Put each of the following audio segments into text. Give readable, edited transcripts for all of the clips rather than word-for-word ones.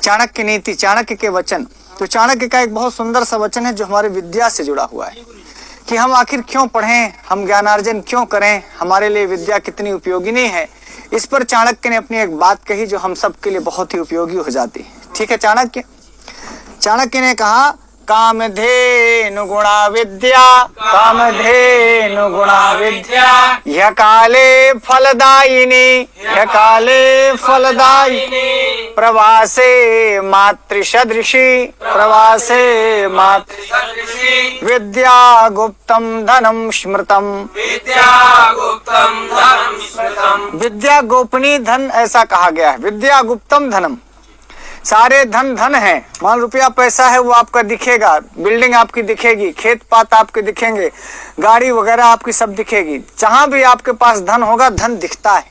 चाणक्य नीति, चाणक्य के वचन। तो चाणक्य का एक बहुत सुंदर सा वचन है जो हमारे विद्या से जुड़ा हुआ है कि हम आखिर क्यों पढ़ें, हम ज्ञानार्जन क्यों करें, हमारे लिए विद्या कितनी उपयोगिनी है। इस पर चाणक्य ने अपनी एक बात कही जो हम सब के लिए बहुत ही उपयोगी हो जाती है। ठीक है, चाणक्य ने कहा, कामधेनु गुणा विद्या, कामधेनु गुणा विद्या, यह काले फलदायिनी, यह काले फलदायिनी, प्रवासे मातृसदृशी, प्रवासे मातृसदृशी, विद्या गुप्तम धनम स्मृतम, विद्या गुप्तम धनम स्मृतम। विद्या गोपनीय धन ऐसा कहा गया है। विद्या गुप्तम धनम, सारे धन धन है। मान रुपया पैसा है वो आपका दिखेगा, बिल्डिंग आपकी दिखेगी, खेत पात आपके दिखेंगे, गाड़ी वगैरह आपकी सब दिखेगी। जहां भी आपके पास धन होगा, धन दिखता है,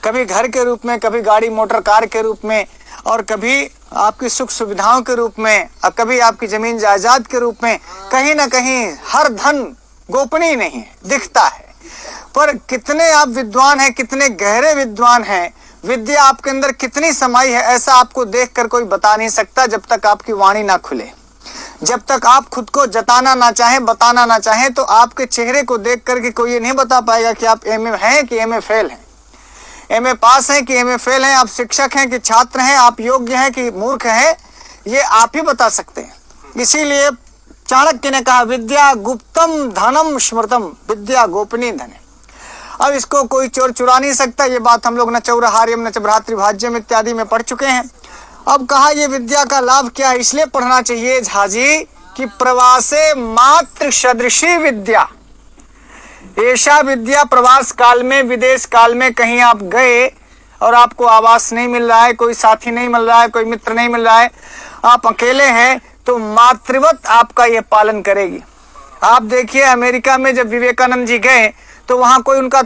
कभी घर के रूप में, कभी गाड़ी मोटर कार के रूप में, और कभी आपकी सुख सुविधाओं के रूप में, और कभी आपकी जमीन जायदाद के रूप में। कहीं ना कहीं हर धन गोपनीय नहीं है, दिखता है। पर कितने आप विद्वान हैं, कितने गहरे विद्वान हैं, विद्या आपके अंदर कितनी समाई है, ऐसा आपको देखकर कोई बता नहीं सकता जब तक आपकी वाणी ना खुले। जब तक आप खुद को जताना ना चाहें, बताना ना चाहें, तो आपके चेहरे को देख करके कोई ये नहीं बता पाएगा कि आप एमए हैं कि एमए फेल हैं, एमए पास हैं कि एमए फेल हैं, आप शिक्षक हैं कि छात्र हैं, आप योग्य हैं कि मूर्ख हैं, ये आप ही बता सकते हैं। इसीलिए चाणक्य ने कहा, विद्या गुप्तम धनम स्मृतम, विद्या गोपनीय धन है। अब इसको कोई चोर चुरा नहीं सकता। ये बात हम लोग न चौरहार्यम न च भ्रातृभाज्यम इत्यादि में पढ़ चुके हैं। अब कहा ये विद्या का लाभ क्या है, इसलिए पढ़ना चाहिए झाजी कि प्रवासे मातृ सदृशी विद्या, ऐसा विद्या प्रवास काल में, विदेश काल में कहीं आप गए और आपको आवास नहीं मिल रहा है, कोई साथी नहीं मिल रहा है, कोई मित्र नहीं मिल रहा है, आप अकेले हैं, तो मातृवत आपका ये पालन करेगी। आप देखिए अमेरिका में जब विवेकानंद जी गए तो वहां कोई उनका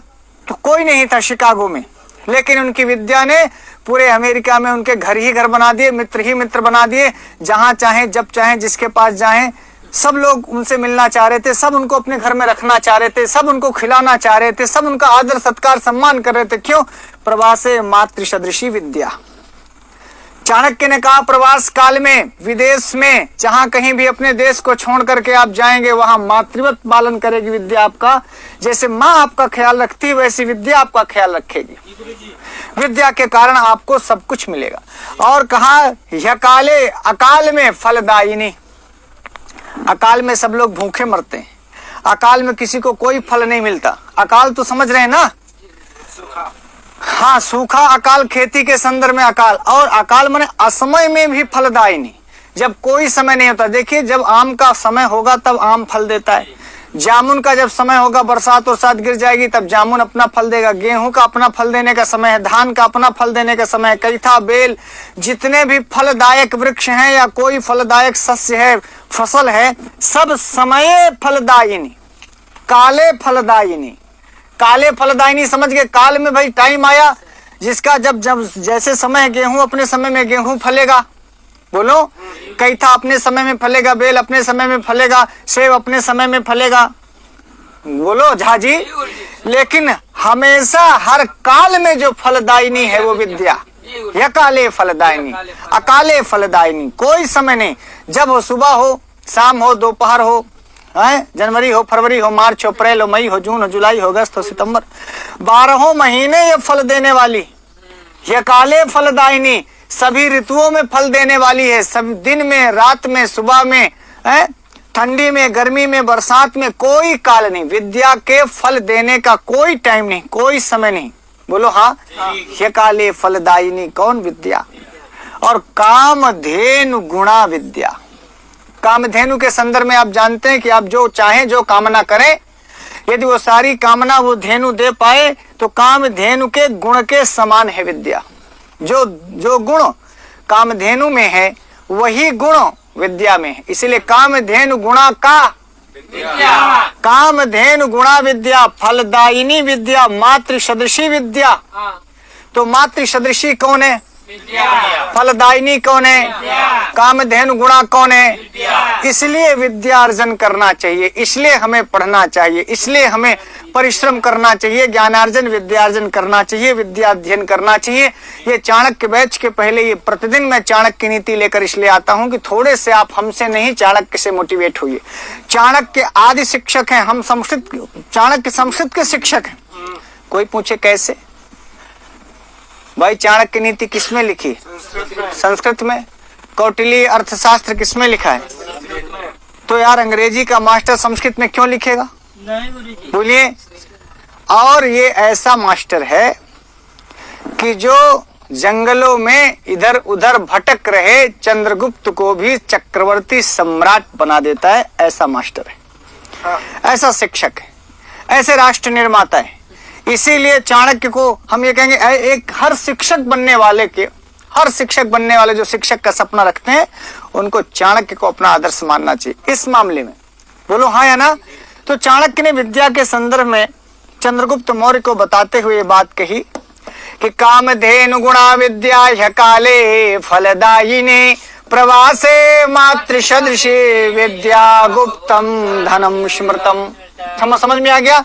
तो कोई नहीं था शिकागो में, लेकिन उनकी विद्या ने पूरे अमेरिका में उनके घर ही घर बना दिए, मित्र ही मित्र बना दिए। जहां चाहे, जब चाहे, जिसके पास जाएं, सब लोग उनसे मिलना चाह रहे थे, सब उनको अपने घर में रखना चाह रहे थे, सब उनको खिलाना चाह रहे थे, सब उनका आदर सत्कार सम्मान कर रहे थे। क्यों? प्रवासे मातृ सदृशी विद्या। चाणक्य ने कहा, प्रवास काल में, विदेश में, जहां कहीं भी अपने देश को छोड़ करके आप जाएंगे, वहां मातृवत पालन करेगी विद्या आपका। जैसे माँ आपका ख्याल रखती है, वैसी विद्या आपका ख्याल रखेगी। विद्या के कारण आपको सब कुछ मिलेगा। और कहा, यह काले, अकाल में फलदायिनी। अकाल में सब लोग भूखे मरते हैं, अकाल में किसी को कोई फल नहीं मिलता। अकाल तो समझ रहे हैं ना? हाँ, सूखा अकाल, खेती के संदर्भ में अकाल। और अकाल माने असमय में भी फलदायिनी, जब कोई समय नहीं होता। देखिए, जब आम का समय होगा तब आम फल देता है, जामुन का जब समय होगा, बरसात और गिर जाएगी तब जामुन अपना फल देगा, गेहूं का अपना फल देने का समय है, धान का अपना फल देने का समय है, कैथा, बेल, जितने भी फलदायक वृक्ष हैं या कोई फलदायक सस्य है, फसल है, सब समय फलदायिनी, काले फलदायिनी। काले फलदायिनी समझ गए? काल में भाई टाइम आया जिसका जब जब जैसे समय है, गेहूं अपने समय में गेहूं फलेगा, बोलो, कैथा अपने समय में फलेगा, बेल अपने समय में फलेगा, सेब अपने समय में फलेगा, बोलो झाजी। लेकिन हमेशा हर काल में जो फलदायिनी है वो विद्या, यह काले फलदायिनी, अकाले फलदायिनी। कोई समय नहीं, जब हो, सुबह हो, शाम हो, दोपहर हो, जनवरी हो, फरवरी हो, मार्च हो, अप्रैल हो, मई हो, जून हो, जुलाई हो, अगस्त हो, सितंबर, 12 महीने ये फल देने वाली, ये काले फलदायिनी, सभी ऋतुओं में फल देने वाली है। सब दिन में, रात में, सुबह में, ठंडी में, गर्मी में, बरसात में, कोई काल नहीं। विद्या के फल देने का कोई टाइम नहीं, कोई समय नहीं। बोलो हाँ, ये काले फलदायिनी कौन? विद्या। और कामधेनु गुणा विद्या। कामधेनु के संदर्भ में आप जानते हैं कि आप जो चाहें, जो कामना करें, यदि वो सारी कामना वो धेनु दे पाए तो कामधेनु के गुण के समान है विद्या। जो गुण कामधेनु में है वही गुण विद्या में है। इसलिए कामधेनु गुणा का विद्या, कामधेनु गुणा विद्या, फलदायिनी विद्या, मातृ सदृशी विद्या। तो मातृ सदृशी कौन है? फलदायिनी कौन है? कामधेनु गुणा कौन है? इसलिए विद्या अर्जन करना चाहिए, इसलिए हमें पढ़ना चाहिए, इसलिए हमें परिश्रम करना चाहिए, ज्ञानार्जन विद्यार्जन करना चाहिए, विद्या अध्ययन करना चाहिए। ये चाणक्य बैच के पहले ये प्रतिदिन मैं चाणक्य नीति लेकर इसलिए आता हूं कि थोड़े से आप हमसे नहीं चाणक्य से मोटिवेट होइए। चाणक्य आदि शिक्षक हैं, हम संस्कृत, चाणक्य संस्कृत के शिक्षक हैं। कोई पूछे कैसे? भाई चाणक्य नीति किसमें लिखी? संस्कृत में। कौटिल्य अर्थशास्त्र किसमें लिखा है? तो यार अंग्रेजी का मास्टर संस्कृत में क्यों लिखेगा? बोलिए। और ये ऐसा मास्टर है कि जो जंगलों में इधर उधर भटक रहे चंद्रगुप्त को भी चक्रवर्ती सम्राट बना देता है, ऐसा मास्टर है, ऐसा शिक्षक है, ऐसे राष्ट्र निर्माता है। इसीलिए चाणक्य को हम ये कहेंगे, एक हर शिक्षक बनने वाले के, हर शिक्षक बनने वाले जो शिक्षक का सपना रखते हैं उनको चाणक्य को अपना आदर्श मानना चाहिए इस मामले में। बोलो हाँ या ना? तो चाणक्य ने विद्या के संदर्भ में चंद्रगुप्त मौर्य को बताते हुए बात कही कि कामधेनु गुणा विद्या ह्य काले फलदायिने प्रवासे मातृसदृशे विद्या गुप्तम धनम स्मृतम। समझ में आ गया?